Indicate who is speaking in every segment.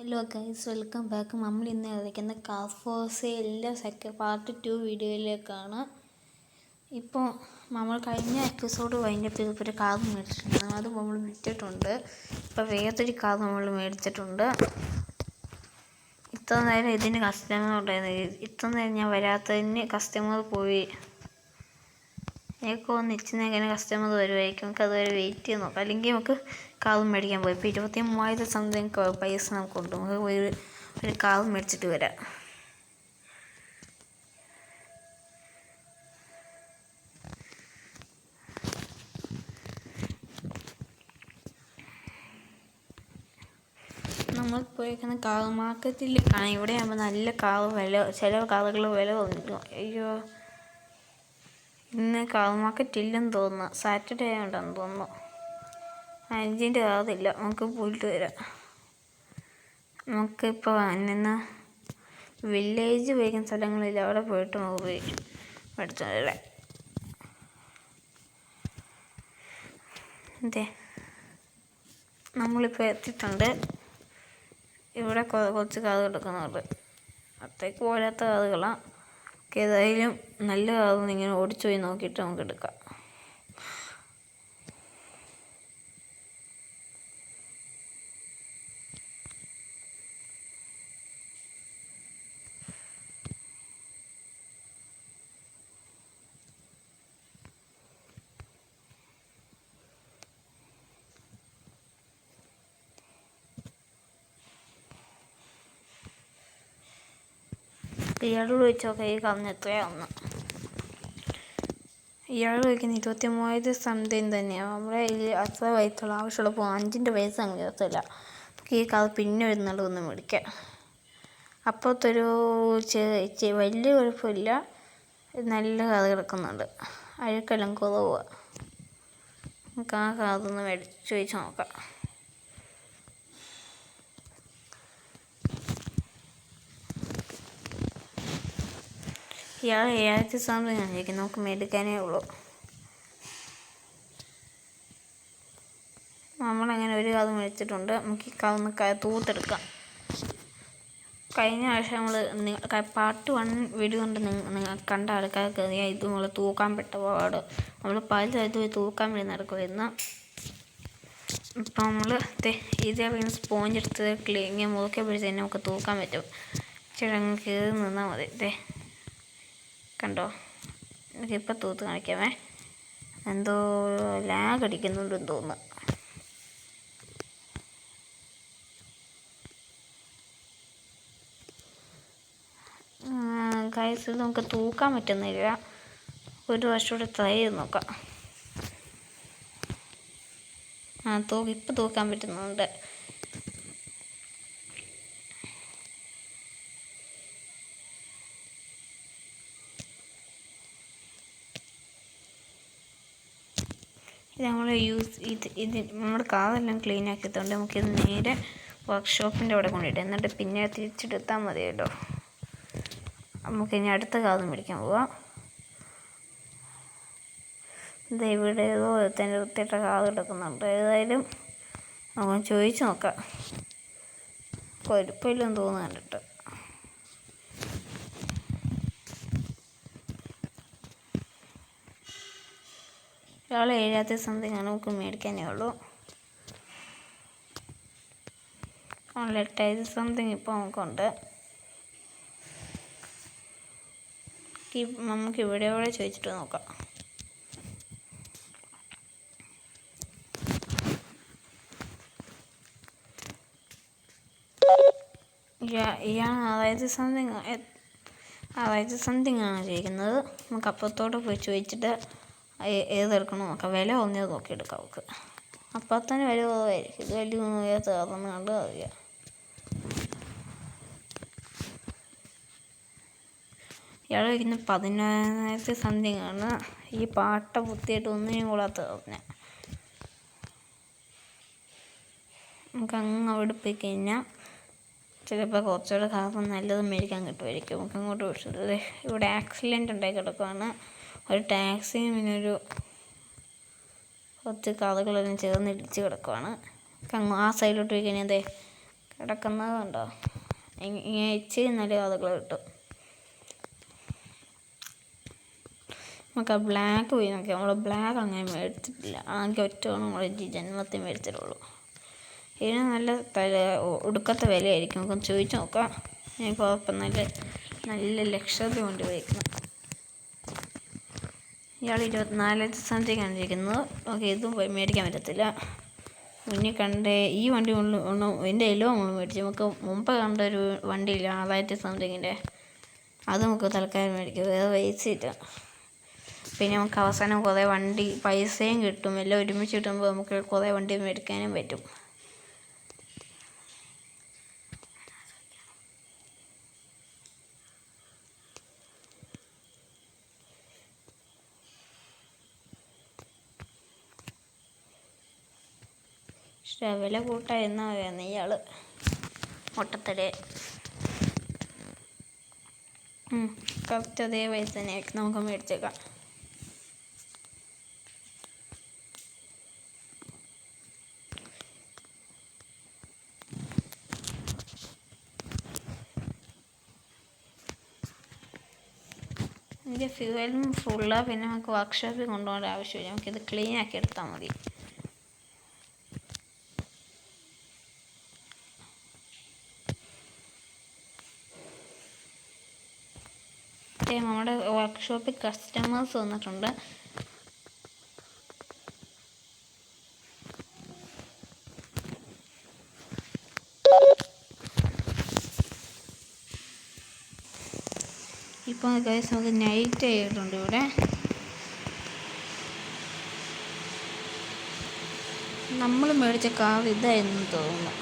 Speaker 1: Hello guys, welcome back. നമ്മൾ ഇന്ന് കളിക്കുന്ന കാഫോസയിലെ പാർട്ട് 2 വീഡിയോയിലേക്കാണ്. ഇപ്പോൾ നമ്മൾ കഴിഞ്ഞ എപ്പിസോഡ് കഴിഞ്ഞപ്പോൾ ഒരു കാർ മേടിച്ചിട്ടുണ്ട്. അത് നമ്മൾ വിറ്റിട്ടുണ്ട്. ഇപ്പോൾ വേറൊരു കാർ നമ്മൾ മേടിച്ചിട്ടുണ്ട്. ഇത്ര നേരം ഇതിന് കസ്റ്റമർ ഉണ്ടായിരുന്നു. ഇത്ര നേരം ഞാൻ വരാത്തതിന് കസ്റ്റമർ പോയി. എനിക്ക് ഒന്ന് ഇച്ചിരി കസ്റ്റമർ വരുമായിരിക്കും. നമുക്ക് അതുവരെ വെയിറ്റ് ചെയ്ത് നോക്കാം. അല്ലെങ്കിൽ നമുക്ക് കാർ മേടിക്കാൻ പോയി. ഇപ്പോൾ 23,000 സംതിങ് പൈസ നമുക്കുണ്ട്. നമുക്ക് ഒരു കാർ മേടിച്ചിട്ട് വരാം. നമ്മൾ പോയിരിക്കുന്ന കാർ മാർക്കറ്റിലേക്കാണ്. ഇവിടെ ആകുമ്പോൾ നല്ല കാർ വില, ചില കാറുകൾ വില തോന്നിക്കും. അയ്യോ, ഇന്ന് കാർ മാർക്കറ്റ് ഇല്ലെന്ന് തോന്നുന്നു. സാറ്റർഡേ ആയതുകൊണ്ടാണെന്ന് തോന്നുന്നു. 5-ൻ്റെ കാറില്ല. നമുക്ക് പോയിട്ട് വരാം. നമുക്കിപ്പോൾ നിന്ന് വില്ലേജ് പോയിരിക്കുന്ന സ്ഥലങ്ങളില്ല. അവിടെ പോയിട്ട് നമുക്ക് പോയി മേടിച്ചു വരാം. അതെ, നമ്മളിപ്പോൾ എത്തിയിട്ടുണ്ട്. ഇവിടെ കുറച്ച് കാറ് കിടക്കുന്നുണ്ട്. അത്തേക്ക് പോരാത്ത കാറുകളാണ്. ഏതായാലും നല്ല കാറൊന്നും ഇങ്ങനെ ഓടിച്ചു പോയി നോക്കിയിട്ട് നമുക്ക് എടുക്കാം. ഇയാളോട് ചോദിച്ചോക്കെ ഈ കാറിന് എത്രയാവുന്നു. ഇയാൾ ചോദിക്കുന്നത് 23,000 സംതിങ് തന്നെയാണ്. നമ്മുടെ ഇതിൽ അത്ര പൈസയുള്ള ആവശ്യമുള്ളപ്പോൾ 5-ൻ്റെ പൈസ അങ്ങനെ ചേർത്തില്ല. നമുക്ക് ഈ കാർ പിന്നെ വരുന്നുണ്ട് ഒന്ന് മേടിക്കാം. അപ്പുറത്തൊരു വലിയ കുഴപ്പമില്ല, നല്ല കാർ കിടക്കുന്നുണ്ട്. അഴുക്കെല്ലാം കുറവാണ്. നമുക്ക് ആ കാറൊന്ന് ചോദിച്ച് നോക്കാം. ഇയാൾ 7,000 സംതിങ് ആയിരിക്കും. നമുക്ക് മേടിക്കാനേ ഉള്ളൂ. നമ്മളങ്ങനെ ഒരു കാർ മേടിച്ചിട്ടുണ്ട്. നമുക്ക് ഈ കാർ ഒന്ന് തൂത്തെടുക്കാം. കഴിഞ്ഞ ആഴ്ച നമ്മൾ പാർട്ട് 1 വീഡിയോ കൊണ്ട് നിങ്ങൾ കണ്ട ആൾക്കാർക്ക് അറിയാം. ഇത് നമ്മൾ തൂക്കാൻ പെട്ട പാട്. നമ്മൾ പല സ്ഥലത്ത് തൂക്കാൻ വേണ്ടി നടക്കുമായിരുന്നു. ഇപ്പം നമ്മൾ ഇതേ സ്പോഞ്ച് എടുത്ത് ഇങ്ങനെ മുറുക്കിയപ്പോഴത്തേന് നമുക്ക് തൂക്കാൻ പറ്റും. ചിലങ്ങ് കയറി നിന്നാൽ മതി. കണ്ടോ, എനിക്കിപ്പോൾ തൂത്ത് കാണിക്കാമേ. എന്തോ ലാഗ് അടിക്കുന്നുണ്ടെന്ന് തോന്നുന്നു. ഗൈസ്, ഇത് നമുക്ക് തൂക്കാൻ പറ്റുന്നില്ല. ഒരു വർഷം കൂടെ ട്രൈ ചെയ്ത് നോക്കാം. ഇപ്പം തൂക്കാൻ പറ്റുന്നുണ്ട്. ഇത് നമ്മൾ ഇത് നമ്മുടെ കാറെല്ലാം ക്ലീൻ ആക്കിയതുകൊണ്ട് നമുക്കിത് നേരെ വർക്ക്ഷോപ്പിൻ്റെ അവിടെ കൊണ്ടിട്ട് എന്നിട്ട് പിന്നെ തിരിച്ചെടുത്താൽ മതി കേട്ടോ. നമുക്കിനി അടുത്ത കാർ മേടിക്കാൻ പോവാം. ഇത് ഇവിടെ ഏതോ തന്നെ വൃത്തിയിട്ട കാർ കിടക്കുന്നുണ്ട്. ഏതായാലും നമുക്ക് ചോദിച്ചു നോക്കാം. കുഴപ്പമില്ലെന്ന് തോന്നുന്നു കണ്ടിട്ട്. ഇയാൾ 7,000 സംതിങ് ആണ്. നമുക്ക് മേടിക്കാനേ ഉള്ളൂ. 8,000 സംതിങ് ഇപ്പോൾ നമുക്കുണ്ട്. നമുക്ക് ഇവിടെ ചോദിച്ചിട്ട് നോക്കാം. ഇയാൾ 6,000 സംതിങ് ആണ് ചോദിക്കുന്നത്. നമുക്ക് അപ്പുറത്തോട്ട് പോയി ചോദിച്ചിട്ട് ഏതെടുക്കണം നോക്കാം. വില ഒന്നേ നോക്കിയെടുക്കാം. നമുക്ക് അപ്പോൾ തന്നെ വില കുറവായിരിക്കും. ഇത് വലിയ ചേർന്ന് കണ്ട് അറിയാം. ഇയാൾ വയ്ക്കുന്ന 11,000 സംതിങ് ആണ്. ഈ പാട്ട വൃത്തിയായിട്ട് ഒന്നിനും കൂടാത്ത പറഞ്ഞ. നമുക്ക് അങ്ങ് അവിടെ പോയി കഴിഞ്ഞാൽ ചിലപ്പോൾ കുറച്ചുകൂടെ കാര്യം നല്ലത് മേടിക്കാൻ കിട്ടുമായിരിക്കും. നമുക്ക് അങ്ങോട്ട് വിളിച്ചത്. ഇവിടെ ആക്സിഡൻറ്റ് ഉണ്ടായി കിടക്കുകയാണ്. ഒരു ടാക്സിയും പിന്നെ കുറച്ച് കാറുകളെല്ലാം ചേർന്ന് ഇടിച്ച് കിടക്കുവാണ്. ആ സൈഡിലോട്ട് പോയി കഴിഞ്ഞാൽ കിടക്കുന്നത് കണ്ടോ, ഇങ്ങനെ ഇച്ചിരി നല്ല കഥകൾ കിട്ടും. നമുക്ക് ആ ബ്ലാക്ക് പോയി നോക്കി. നമ്മൾ ബ്ലാക്ക് അങ്ങനെ മേടിച്ചിട്ടില്ല. ആകെ ഒറ്റയാണ് നമ്മൾ ജന്മത്തിൽ മേടിച്ചിട്ടുള്ളൂ. ഇതിന് നല്ല ഒടുക്കത്തെ വിലയായിരിക്കും. നമുക്ക് ചോദിച്ചു നോക്കാം. ഇപ്പോൾ ഇപ്പം നല്ല ലക്ഷത്തിൽ കൊണ്ട് വയ്ക്കുന്നത്. ഇയാൾ 24 സംതിങ് കണ്ടിരിക്കുന്നത്. ഓക്കെ, ഇതും മേടിക്കാൻ പറ്റത്തില്ല. മുന്നിൽ കണ്ട ഈ വണ്ടി എൻ്റെ എല്ലോ നമ്മൾ മേടിച്ചു. നമുക്ക് മുമ്പ് കണ്ടൊരു വണ്ടിയില്ല 6000 സംതിങ്ങിൻ്റെ, അത് നമുക്ക് തൽക്കാലം മേടിക്കും. വേറെ പൈസയില്ല. പിന്നെ നമുക്ക് അവസാനം കുറേ വണ്ടി പൈസയും കിട്ടും. എല്ലാം ഒരുമിച്ച് കിട്ടുമ്പോൾ നമുക്ക് കുറേ വണ്ടി മേടിക്കാനും പറ്റും. പക്ഷേ വില കൂട്ടായിരുന്നാ പറയുന്നത് ഇയാൾ ഒട്ടത്തരെ. കറക്റ്റ് അതേ പൈസ തന്നെ നമുക്ക് മേടിച്ചേക്കാം. ഇതിൻ്റെ ഫ്യൂവലും ഫുള്ളാണ്. പിന്നെ നമുക്ക് വർക്ക്ഷോപ്പിൽ കൊണ്ടുപോകേണ്ട ആവശ്യമില്ല. നമുക്കിത് ക്ലീൻ ആക്കി എടുത്താൽ മതി. നമ്മുടെ വർക്ക്ഷോപ്പിൽ കസ്റ്റമേഴ്സ് വന്നിട്ടുണ്ട്. ഇപ്പോൾ ഗൈസ് നമുക്ക് നൈറ്റ് ആയിട്ടുണ്ട് ഇവിടെ. നമ്മൾ മേടിച്ച കാർ ഇതായിരുന്നു തോന്നുന്നു.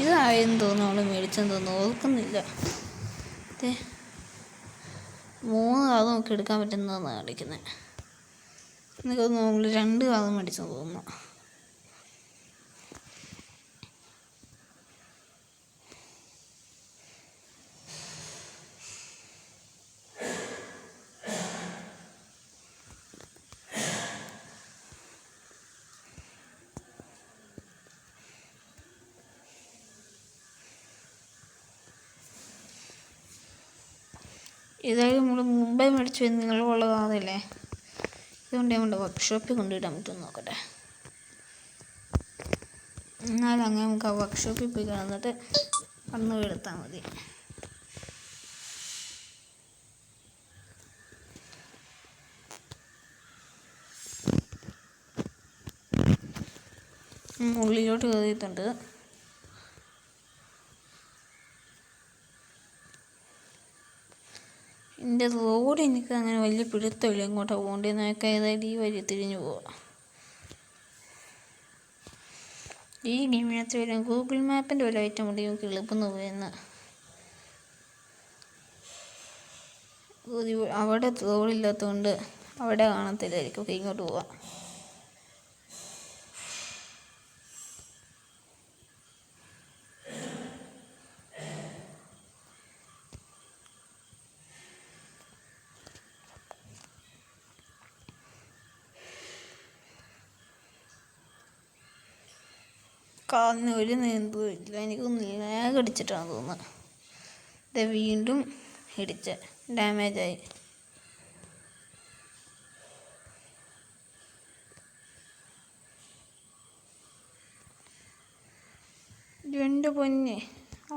Speaker 1: ഇതായെന്ന് തോന്നുന്നു നമ്മൾ മേടിച്ചെന്ന് തോന്നുന്നു, ഓർക്കുന്നില്ല. 3 കാർ നമുക്ക് എടുക്കാൻ പറ്റുന്നതെന്നാണ് കാണിക്കുന്നത്. എനിക്ക് നമ്മൾ 2 കാർ മേടിച്ചെന്ന് തോന്നുന്നു. ഇതായാലും നമ്മൾ മുമ്പേ മേടിച്ചു നിങ്ങളുള്ള കാറില്ലേ, ഇതുകൊണ്ട് നമ്മുടെ വർക്ക്ഷോപ്പിൽ കൊണ്ടിടാൻ പറ്റും നോക്കട്ടെ. എന്നാലും അങ്ങനെ നമുക്ക് ആ വർക്ക്ഷോപ്പിൽ പോയി കിടന്നിട്ട് അന്ന് എടുത്താൽ മതി. ഉള്ളിലോട്ട് കയറിയിട്ടുണ്ട്. എൻ്റെ റോഡ് എനിക്ക് അങ്ങനെ വലിയ പിടുത്തമില്ല, ഇങ്ങോട്ടാണ് പോകേണ്ടതെന്നൊക്കെ. ഏതായാലും ഈ വഴി തിരിഞ്ഞു പോവാം. ഈ ഗെയിമിനകത്ത് വരാൻ ഗൂഗിൾ മാപ്പിൻ്റെ ഒരു ഐറ്റം ഉണ്ട്, നമുക്ക് എളുപ്പം പോയെന്ന്. അവിടെ റോഡില്ലാത്തതുകൊണ്ട് അവിടെ കാണത്തില്ലായിരിക്കും. ഓക്കെ, ഇങ്ങോട്ട് പോവാം. കാലിന് ഒരു നീന്തവും ഇല്ല. എനിക്കൊന്ന് ലാഗ് അടിച്ചിട്ടാണ് തോന്നുന്നത്. ഇത് വീണ്ടും ഇടിച്ച് ഡാമേജായി. എൻ്റെ പൊന്നെ,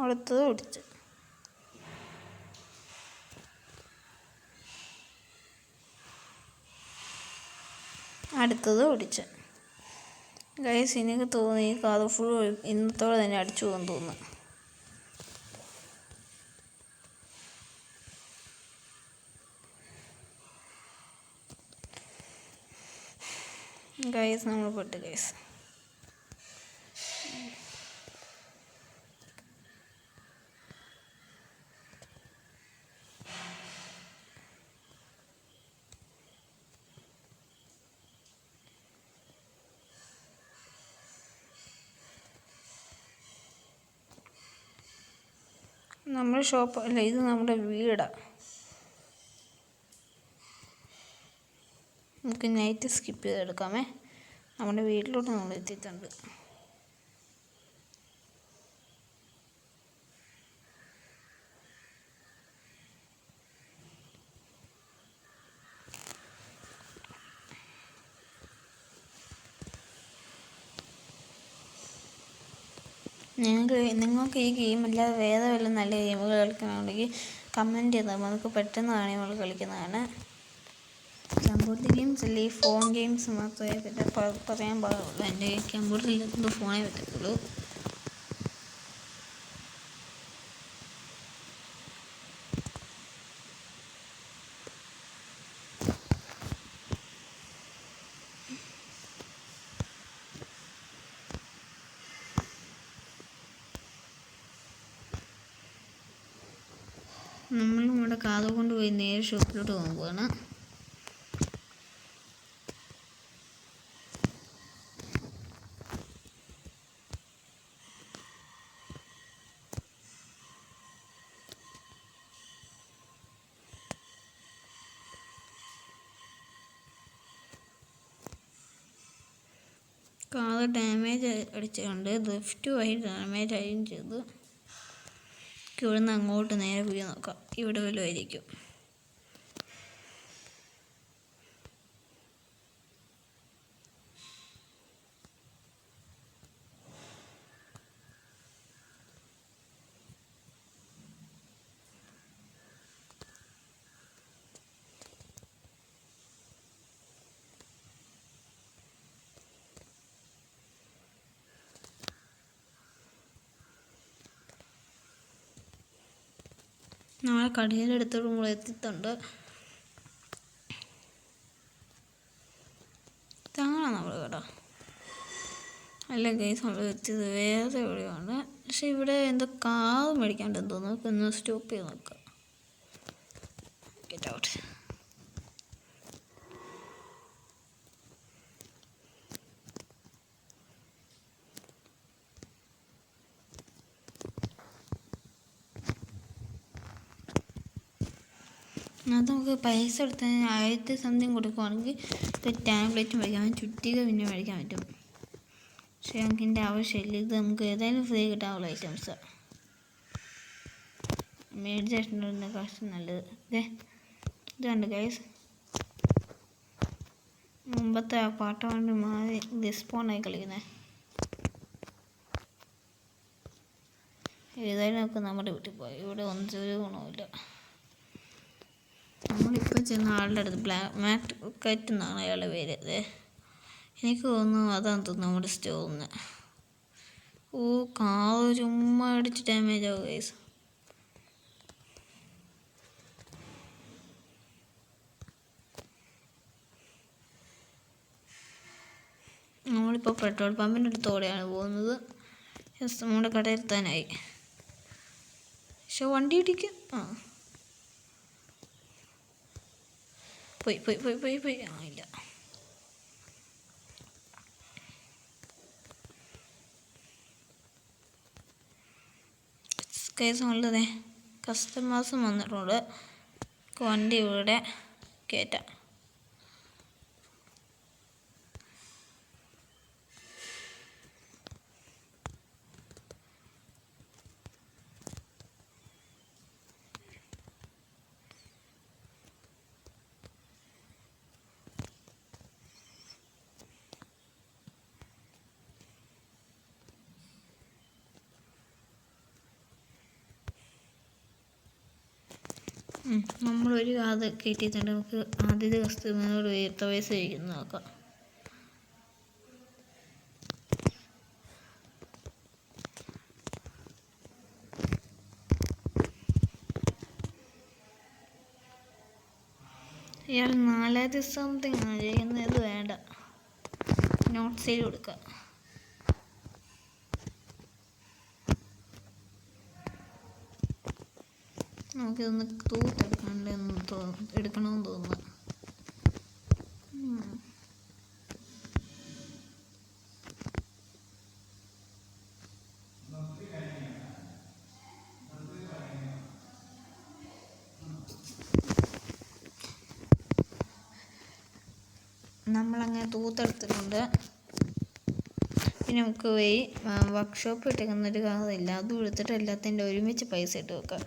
Speaker 1: അടുത്തത് ഓടിച്ച്. അടുത്തത് ഓടിച്ച്. ഗൈസ്, എനിക്ക് തോന്നി ഈ കാർ ഫുൾ ഇന്നത്തോടെ തന്നെ അടിച്ചു പോകുമെന്ന് തോന്നുന്നു. ഗൈസ്, നമ്മൾ പെട്ട് ഗൈസ്. നമ്മുടെ ഷോപ്പ് അല്ല, ഇത് നമ്മുടെ വീടാണ്. നമുക്ക് നൈറ്റ് സ്കിപ്പ് ചെയ്തെടുക്കാമേ. നമ്മുടെ വീട്ടിലോട്ട് നമ്മൾ എത്തിയിട്ടുണ്ട്. നിങ്ങൾക്ക് ഈ ഗെയിം അല്ലാതെ വേറെ വല്ല നല്ല ഗെയിമുകൾ കളിക്കണമെങ്കിൽ കമൻറ്റ് ചെയ്താൽ നമുക്ക് പെട്ടെന്നാണ് നമ്മൾ കളിക്കുന്നതാണ്. കമ്പ്യൂട്ടർ ഗെയിംസ് അല്ലേ, ഈ ഫോൺ ഗെയിംസ് മാത്രമേ പറയാൻ പാടുള്ളൂ. എൻ്റെ കമ്പ്യൂട്ടറിൽ എന്തോ ഫോണേ പറ്റത്തുള്ളൂ. നമ്മൾ നമ്മുടെ കാർ കൊണ്ടുപോയി നേരെ ഷോപ്പിലോട്ട് പോകുമ്പോഴാണ്. കാർ ഡാമേജ് അടിച്ചുകൊണ്ട് ഡ്രിഫ്റ്റ് വഴി ഡാമേജ് ആയും ചെയ്തു. ഇവിടെ നിന്ന് അങ്ങോട്ട് നേരെ പോയി നോക്കാം, ഇവിടെ വല്ലതുമായിരിക്കും. നമ്മളെ കടയിലെടുത്തോട്ട് നമ്മൾ എത്തിയിട്ടുണ്ട്. ഇതാണ് നമ്മൾ കട. അല്ല ഗൈസ്, നമ്മൾ എത്തിയത് വേറെ എവിടെയാണ്. പക്ഷെ ഇവിടെ എന്തോ കാർ മേടിക്കാണ്ടെന്ന് തോന്നുന്നു. നമുക്ക് ഒന്ന് സ്റ്റോപ്പ് ചെയ്ത് നോക്കാം. Get out. അത് നമുക്ക് പൈസ എടുത്ത് 1000 സംതിങ് കൊടുക്കുവാണെങ്കിൽ ഒരു ടാബ്ലറ്റ് മേടിക്കാൻ, ചുറ്റിക പിന്നെ മേടിക്കാൻ പറ്റും. പക്ഷേ നമുക്ക് ഇതിൻ്റെ ആവശ്യമില്ല. ഇത് നമുക്ക് ഏതായാലും ഫ്രീ കിട്ടാനുള്ള ഐറ്റംസ് മേടിച്ചിട്ടുണ്ടെങ്കിൽ കാശ് നല്ലത്. ഇത് കണ്ട് ഗൈസ്, മുമ്പത്തെ ആ പാട്ട കൊണ്ട് മാറി ഡിസ്പോണായി കളിക്കുന്നത്. ഏതായാലും നമുക്ക് നമ്മുടെ വീട്ടിൽ പോയി. ഇവിടെ ഒന്നും ഒരു ഗുണമില്ല. നമ്മളിപ്പോൾ ചെന്ന ആളുടെ അടുത്ത് മാർക്കറ്റ് എന്നാണ് അയാളുടെ പേര്. എനിക്ക് തോന്നുന്നു അതാണ് തോന്നുന്നു നമ്മുടെ സ്റ്റോറിന്. ഓ, കാർ ചുമ്മാ അടിച്ച് ഡാമേജ് ആവും ഗൈസ്. നമ്മളിപ്പോൾ പെട്രോൾ പമ്പിൻ്റെ അടുത്തോടെയാണ് പോകുന്നത്. നമ്മുടെ കടയിലെത്താനായി. പക്ഷെ വണ്ടി ഇടിക്കും. പോയി പോയി പോയി പോയി പോയി ഇല്ല. കേസ് ഉള്ളതേ കസ്റ്റമേഴ്സും വന്നിട്ടുണ്ട്. വണ്ടി ഇവിടെ കയറ്റാം. നമ്മളൊരു അത് കയറ്റിയിട്ടുണ്ട്. നമുക്ക് ആദ്യത്തെ കസ്റ്റമറിനോട് എത്ര പൈസ കഴിക്കുന്നു നോക്കാം. ഇയാൾ 4000 സംതിങ് ആണ് ചെയ്യുന്നത്. വേണ്ട, നോട്ട് സെയിൽ കൊടുക്കാം. നമുക്കിതൊന്ന് എടുക്കണമെന്ന് തോന്നുന്നു. നമ്മളങ്ങനെ തൂത്തെടുത്തിട്ടുണ്ട്. പിന്നെ നമുക്ക് പോയി വർക്ക്ഷോപ്പ് ഇട്ടേക്കുന്നൊരു കാര്യമില്ല, അതും എടുത്തിട്ട് എല്ലാത്തിൻ്റെ ഒരുമിച്ച് പൈസ ഇട്ട് വെക്കാം.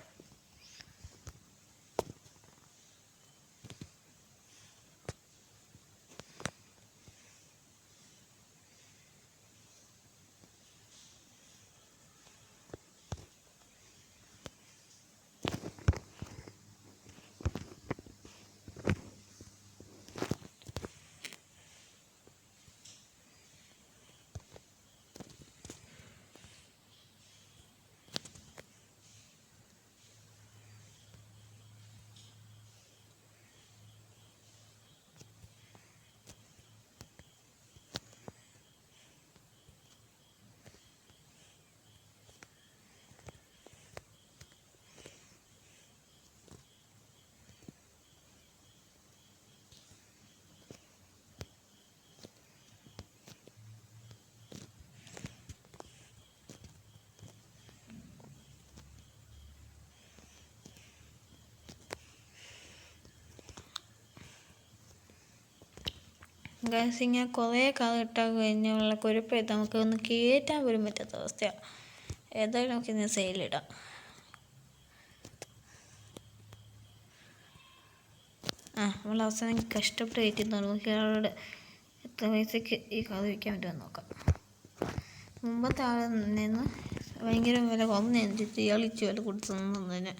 Speaker 1: ഗൈസ്, ഇങ്ങനെ കുറേ കാലം ഇട്ടാൽ കഴിഞ്ഞുള്ള കുഴപ്പമായിട്ട് നമുക്ക് ഒന്ന് കയറ്റാൻ പോലും പറ്റാത്ത അവസ്ഥയാണ്. ഏതായാലും നമുക്ക് ഇന്ന് സെയിലിടാം. നമ്മൾ അവസാനം കഷ്ടപ്പെട്ട് കയറ്റുന്നതാണ്. നമുക്ക് ഇയാളോട് എത്ര പൈസക്ക് ഈ കാത് വയ്ക്കാൻ പറ്റുമെന്ന് നോക്കാം. മുമ്പത്തെ ആളിൽ നിന്ന് ഭയങ്കര വില കുറഞ്ഞനുസരിച്ച് ഇയാൾ ഇച്ചു വില കൊടുത്തു തന്നെ.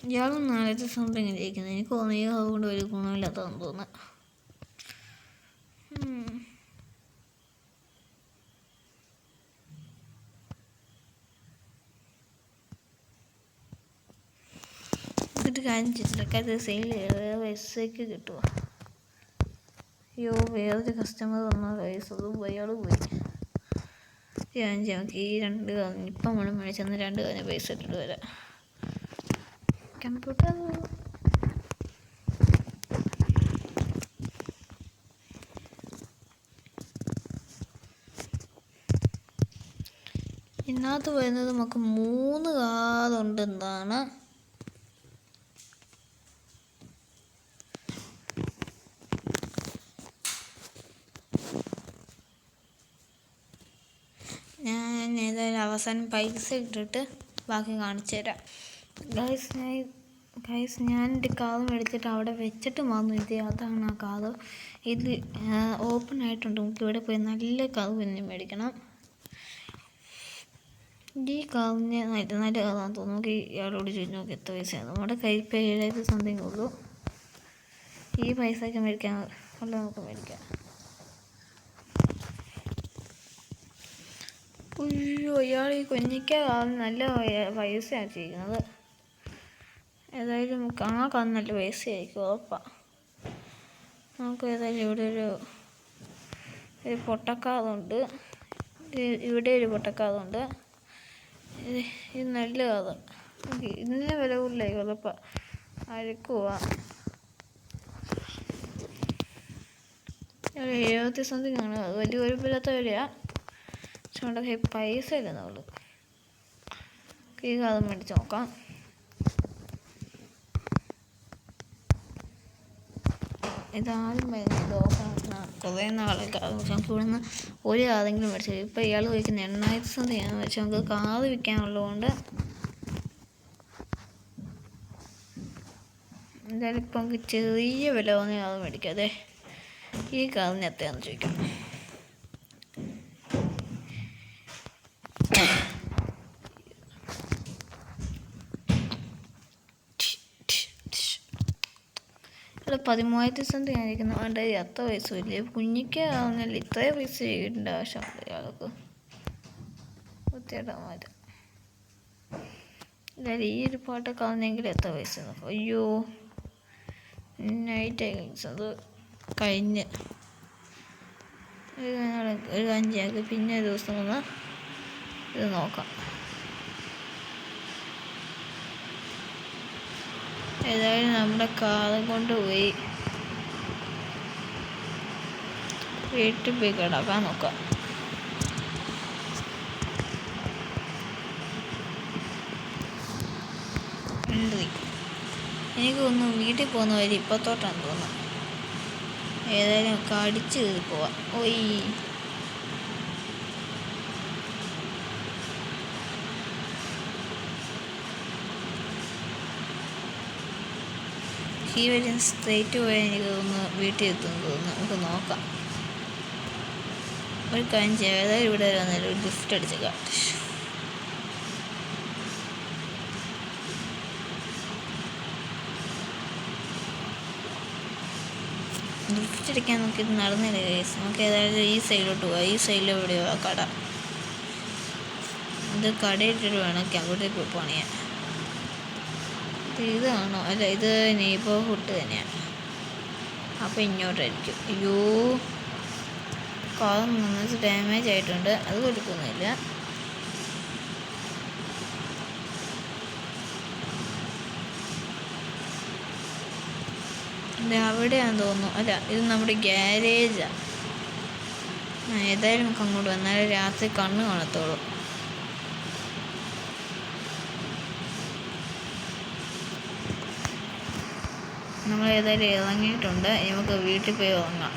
Speaker 1: ഇയാളും 400 സംതിങ് ജയിക്കുന്നത്. എനിക്ക് തോന്നുന്നു ഈ അതുകൊണ്ട് ഒരു ഗുണമില്ലാത്തതെന്ന് തോന്നുന്നു. എന്നിട്ട് കാര്യം ചിത്രക്കാർ സെയിൽ വേറെ പൈസയ്ക്ക് കിട്ടുമോ? അയ്യോ, വേറൊരു കസ്റ്റമർ വന്നാൽ പൈസ അയാൾ പോയി. നമുക്ക് ഈ 2 കാര്യം ഇപ്പം നമ്മൾ മേടിച്ചെന്ന് 2 കാര്യം പൈസ ഇട്ടിട്ട് വരാം. കമ്പ്യൂട്ടർ ഇതിനകത്ത് വരുന്നത് നമുക്ക് 3 കാറുണ്ടെന്നാണ്. ഞാൻ ഏതായാലും അവസാനം പൈസ ഇട്ടിട്ട് ബാക്കി കാണിച്ചു തരാം. ഗൈസ് ഞാൻ എൻ്റെ കാർ മേടിച്ചിട്ട് അവിടെ വെച്ചിട്ട് വന്നു. അതാണ് ആ കാർ. ഇത് ഓപ്പൺ ആയിട്ടുണ്ട്. നമുക്ക് ഇവിടെ പോയി നല്ല കാർ പിന്നെ മേടിക്കണം. ഈ കാറിന് നല്ല കാറാന്ന് തോന്നുന്നു. നമുക്ക് ഇയാളോട് ചോദിച്ചു നോക്കി എത്ര പൈസയാണ്. നമ്മുടെ കയ്യിൽ ഇപ്പോൾ 7,000 സംതിങ് ഉള്ളൂ. ഈ പൈസയ്ക്ക് മേടിക്കാൻ ഉള്ള നമുക്ക് മേടിക്കാം. അയ്യോ, ഇയാൾ ഈ കുഞ്ഞിക്കാറിന് നല്ല പൈസയാണ് ചെയ്യുന്നത്. ഏതായാലും നമുക്ക് ആ കാർ നല്ല പൈസയായിരിക്കും ഉറപ്പാണ്. നമുക്ക് ഏതായാലും ഇവിടെ ഒരു പൊട്ടക്കാറുണ്ട്. ഇവിടെ ഒരു പൊട്ടക്കാറുണ്ട്. ഇത് നല്ല കാറ്. ഇതിന് വില കൂടുതലായി ഉറപ്പാണ്. അരക്കുക 70 സംതിങ് ആണ്. വലിയ കുഴപ്പമില്ലാത്ത വിലയാണ്. പക്ഷെ നമ്മുടെ കയ്യിൽ പൈസ ഇല്ലെന്നുള്ളൂ. ഈ കാർ മേടിച്ച് നോക്കാം. ഇതാദ്യം നോക്കണം. കുറേ നാളൊക്കെ നമുക്ക് ഇവിടെ നിന്ന് ഒരു കാറെങ്കിലും മേടിച്ചു. ഇപ്പം ഇയാൾ ചോദിക്കുന്ന 8,000 സംതിങ് വെച്ചാൽ നമുക്ക് കാർ വിൽക്കാനുള്ളതുകൊണ്ട് എന്തായാലും ഇപ്പം നമുക്ക് ചെറിയ വില തോന്നിയ കാർ മേടിക്കാം. അതെ, ഈ കാറിന് എത്രയാണെന്ന് ചോദിക്കാം. ഇവിടെ 13,000 സംതിങ് ആയിരിക്കുന്നു. വേണ്ട, അത്ര പൈസ ഇല്ലേ. കുഞ്ഞിക്ക് ആവുന്നില്ല. ഇത്രയും പൈസ ചെയ്യേണ്ട ആവശ്യമുണ്ട് ഇയാൾക്ക്. വൃത്തിയായിട്ടാൽ എന്തായാലും ഈ ഒരു പാട്ടൊക്കെ ആവുന്നെങ്കിൽ എത്ര പൈസ നോക്കാം. അയ്യോ, നൈറ്റ് അത് കഴിഞ്ഞ് ഒരു 5 പിന്നെ ഒരു ദിവസം വന്ന് ഇത് നോക്കാം. ഏതായാലും നമ്മുടെ കാറും കൊണ്ടുപോയി വീട്ടിൽ പോയി കിടക്കാൻ നോക്കാം. എനിക്ക് തോന്നുന്നു വീട്ടിൽ പോകുന്ന വഴി ഇപ്പത്തോട്ടാന്ന് തോന്നുന്നു. ഏതായാലും ഒക്കെ അടിച്ച് കയറി പോവാം. ഓയ് ഈ വഴി സ്ട്രേറ്റ് പോയാൽ എനിക്ക് തോന്നുന്നു വീട്ടിൽ എത്തുമെന്ന് തോന്നുന്നു. നമുക്ക് നോക്കാം. ഒരു കാര്യം ചെയ്യാം, ഏതായാലും ഇവിടെ വന്നാലും ഒരു ലിഫ്റ്റ് അടിച്ചേക്കാം. ലിഫ്റ്റ് അടിക്കാൻ നോക്കിയത് നടന്നില്ല കേസ്. നമുക്ക് ഏതായാലും ഈ സൈഡിലോട്ട് പോവാം. ഈ സൈഡിൽ എവിടെയോ ആ കട. ഇത് കടയിട്ടിട്ട് വേണം അങ്ങോട്ടേക്ക് പണിയാൻ. ഇതാണോ? അല്ല, ഇത് നെയ്ബർഹുഡ് തന്നെയാണ്. അപ്പോൾ ഇങ്ങോട്ടായിരിക്കും. അയ്യോ, കാർ നന്നായിട്ട് ഡാമേജ് ആയിട്ടുണ്ട്. അത് കൊടുക്കുന്നില്ല. ഇത് അവിടെയാണെന്ന് തോന്നുന്നു. അല്ല, ഇത് നമ്മുടെ ഗ്യാരേജാണ്. ഏതായാലും നമുക്ക് അങ്ങോട്ട് വന്നാലേ രാത്രി കണ്ണ് കാണത്തുള്ളൂ. നമ്മൾ ഏതായാലും ഇറങ്ങിയിട്ടുണ്ട്. നമുക്ക് വീട്ടിൽ പോയി ഉറങ്ങാം.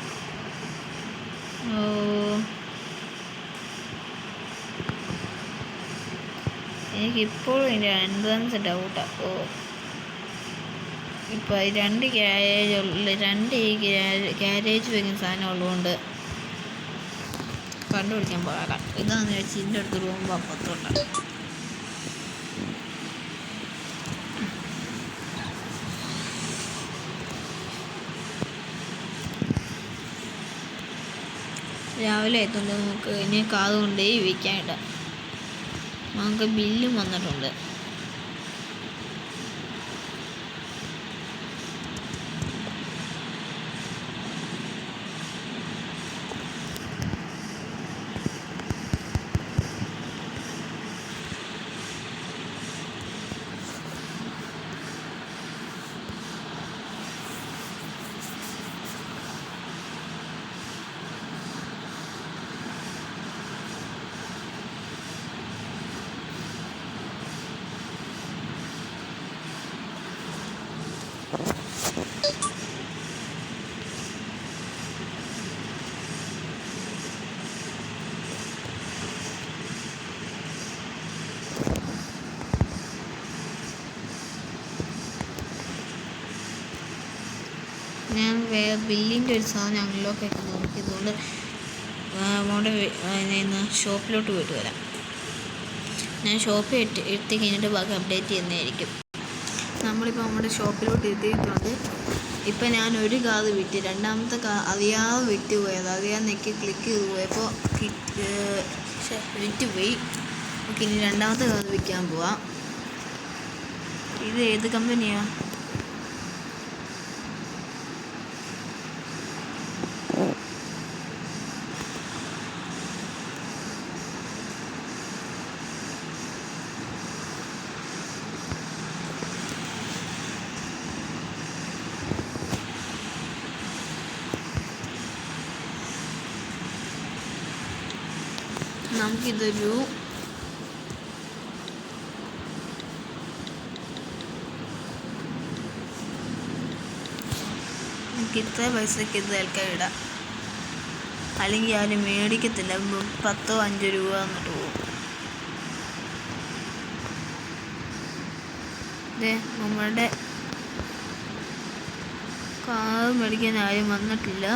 Speaker 1: എനിക്കിപ്പോഴും ഇതിൻ്റെ എൻട്രൻസ് ഡൗട്ടാണ്. ഇപ്പോൾ രണ്ട് ഈ ഗ്യാരേജ് വയ്ക്കുന്ന സാധനം ഉള്ളതുകൊണ്ട് കണ്ടുപിടിക്കാൻ പാടാം. ഇതാണെന്ന് വെച്ചാൽ ഇതിൻ്റെ അടുത്ത് റൂം അപ്പുറത്തുണ്ട്. രാവിലെ എത്തുകൊണ്ട് നമുക്ക് ഇനി കാത് കൊണ്ടേ വിൽക്കാനിടാം. നമുക്ക് ബില്ലും വന്നിട്ടുണ്ട്. ഞാൻ ബില്ലിൻ്റെ ഒരു സാധനം അൺലോക്ക് ആക്കി നോക്കിയതുകൊണ്ട് മോളുടെ ഷോപ്പിലോട്ട് പോയിട്ട് വരാം. ഞാൻ ഷോപ്പിൽ എത്തി കഴിഞ്ഞിട്ട് ബാക്കി അപ്ഡേറ്റ് ചെയ്യുന്നതായിരിക്കും. നമ്മളിപ്പോൾ നമ്മുടെ ഷോപ്പിലോട്ട് എത്തിയിട്ടുണ്ട്. ഇപ്പം ഞാൻ ഒരു കാത് വിറ്റ്, രണ്ടാമത്തെ അറിയാതെ വിറ്റ് പോയത്. അറിയാതെ നെക്കി ക്ലിക്ക് ചെയ്ത് പോയപ്പോൾ വിറ്റ് പോയി. ഓക്കെ, ഇനി രണ്ടാമത്തെ കാത് വിൽക്കാൻ പോവാം. ഇത് ഏത് കമ്പനിയാണ്? നമുക്കിതൊരു ഇത്ര പൈസക്ക് ഇത് തൽക്കാലം ഇടാം. അല്ലെങ്കിൽ ആരും മേടിക്കത്തില്ല. 10-5 രൂപ എന്നിട്ട് പോകും. നമ്മളുടെ കാർ മേടിക്കാൻ ആരും വന്നിട്ടില്ല.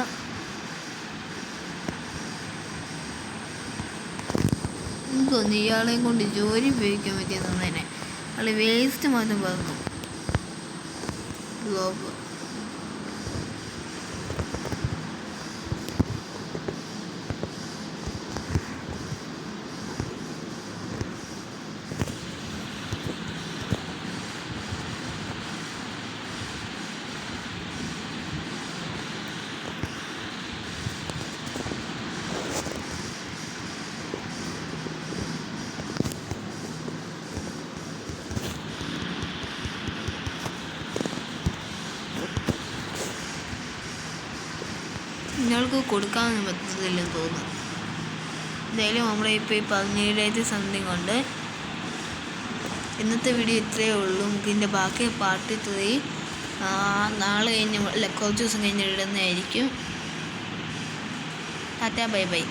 Speaker 1: എനിക്കൊന്ന് ഇയാളെയും കൊണ്ട് ജോലി ഉപയോഗിക്കാൻ പറ്റിയെന്ന് തന്നെ. അയാൾ വേസ്റ്റ് മാത്രം പറഞ്ഞു. ഗ്ലോബ് ഇയാൾക്ക് കൊടുക്കാനൊന്നും പറ്റത്തില്ലെന്ന് തോന്നുന്നു. എന്തായാലും നമ്മളിപ്പോൾ ഈ 17,000 സംതിങ് ഉണ്ട്. ഇന്നത്തെ വീഡിയോ ഇത്രയേ ഉള്ളൂ. നമുക്ക് ഇതിൻ്റെ ബാക്കി പാർട്ട് 3 നാളെ കഴിഞ്ഞ് കുറച്ച് ദിവസം കഴിഞ്ഞ് ഇടുന്നതായിരിക്കും. Tata bye bye.